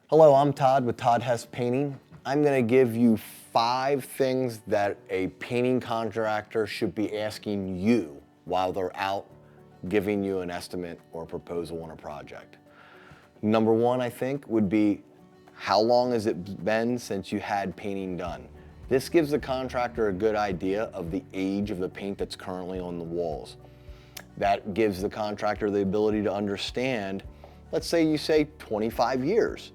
Hello, I'm Todd with Todd Hess Painting. I'm going to give you 5 things that a painting contractor should be asking you while they're out giving you an estimate or proposal on a project. Number 1, I think, would be, how long has it been since you had painting done? This gives the contractor a good idea of the age of the paint that's currently on the walls. That gives the contractor the ability to understand, let's say you say 25 years.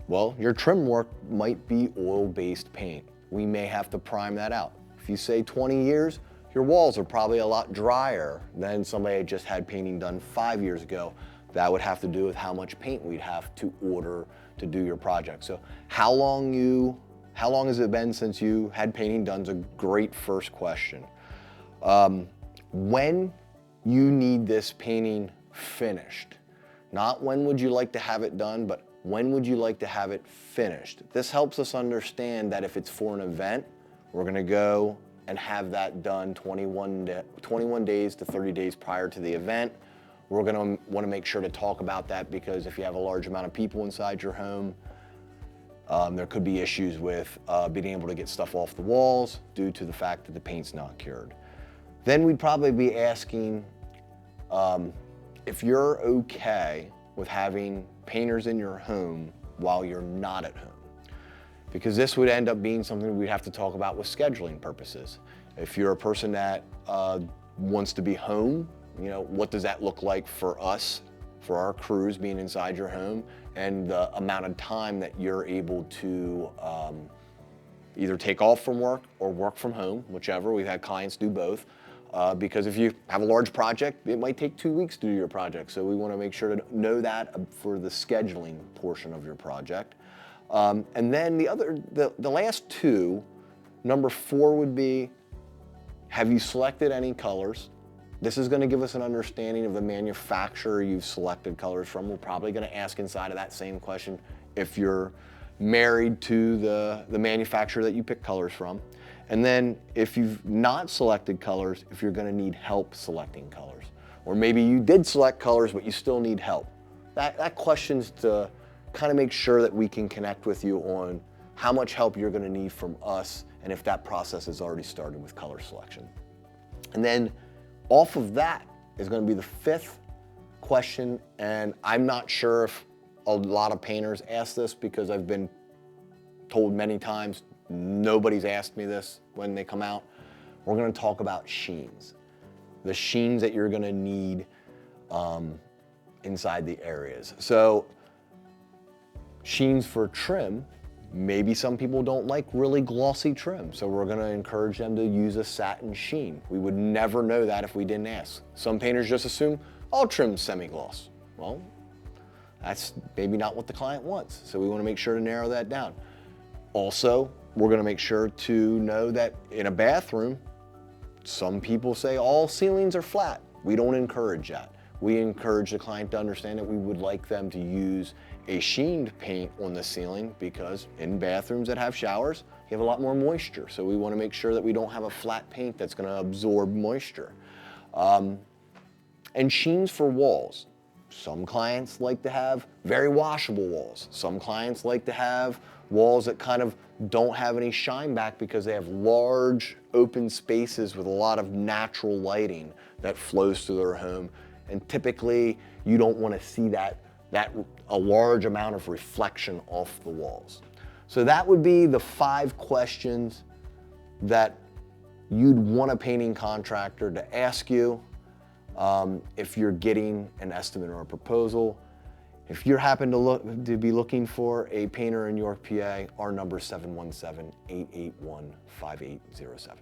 Well, your trim work might be oil-based paint. We may have to prime that out. If you say 20 years, your walls are probably a lot drier than somebody that just had painting done 5 years ago. That would have to do with how much paint we'd have to order to do your project. So how long has it been since you had painting done is a great first question. When you need this painting finished, not when would you like to have it done, but when would you like to have it finished? This helps us understand that if it's for an event, we're gonna go and have that done 21 days to 30 days prior to the event. We're gonna wanna make sure to talk about that, because if you have a large amount of people inside your home, there could be issues with being able to get stuff off the walls due to the fact that the paint's not cured. Then we'd probably be asking if you're okay with having painters in your home while you're not at home, because this would end up being something we'd have to talk about with scheduling purposes. If you're a person that wants to be home, you know, what does that look like for us, for our crews being inside your home, and the amount of time that you're able to either take off from work or work from home, whichever. We've had clients do both. Because if you have a large project, it might take 2 weeks to do your project. So we want to make sure to know that for the scheduling portion of your project. And then the last 2, number 4 would be, have you selected any colors? This is going to give us an understanding of the manufacturer you've selected colors from. We're probably going to ask inside of that same question if you're married to the manufacturer that you pick colors from. And then if you've not selected colors, if you're gonna need help selecting colors. Or maybe you did select colors, but you still need help. That question's to kind of make sure that we can connect with you on how much help you're gonna need from us, and if that process has already started with color selection. And then off of that is gonna be the 5th question, and I'm not sure if a lot of painters ask this, because I've been told many times, nobody's asked me this when they come out. We're gonna talk about sheens. The sheens that you're gonna need inside the areas. So sheens for trim, maybe some people don't like really glossy trim, so we're gonna encourage them to use a satin sheen. We would never know that if we didn't ask. Some painters just assume all trim's semi-gloss. Well, that's maybe not what the client wants, so we wanna make sure to narrow that down. Also, we're gonna make sure to know that in a bathroom, some people say all ceilings are flat. We don't encourage that. We encourage the client to understand that we would like them to use a sheened paint on the ceiling, because in bathrooms that have showers, you have a lot more moisture. So we wanna make sure that we don't have a flat paint that's gonna absorb moisture. And sheens for walls. Some clients like to have very washable walls. Some clients like to have walls that kind of don't have any shine back, because they have large open spaces with a lot of natural lighting that flows through their home. And typically you don't want to see a large amount of reflection off the walls. So that would be the 5 questions that you'd want a painting contractor to ask you if you're getting an estimate or a proposal. If you happen to be looking for a painter in York, PA, our number is 717-881-5807.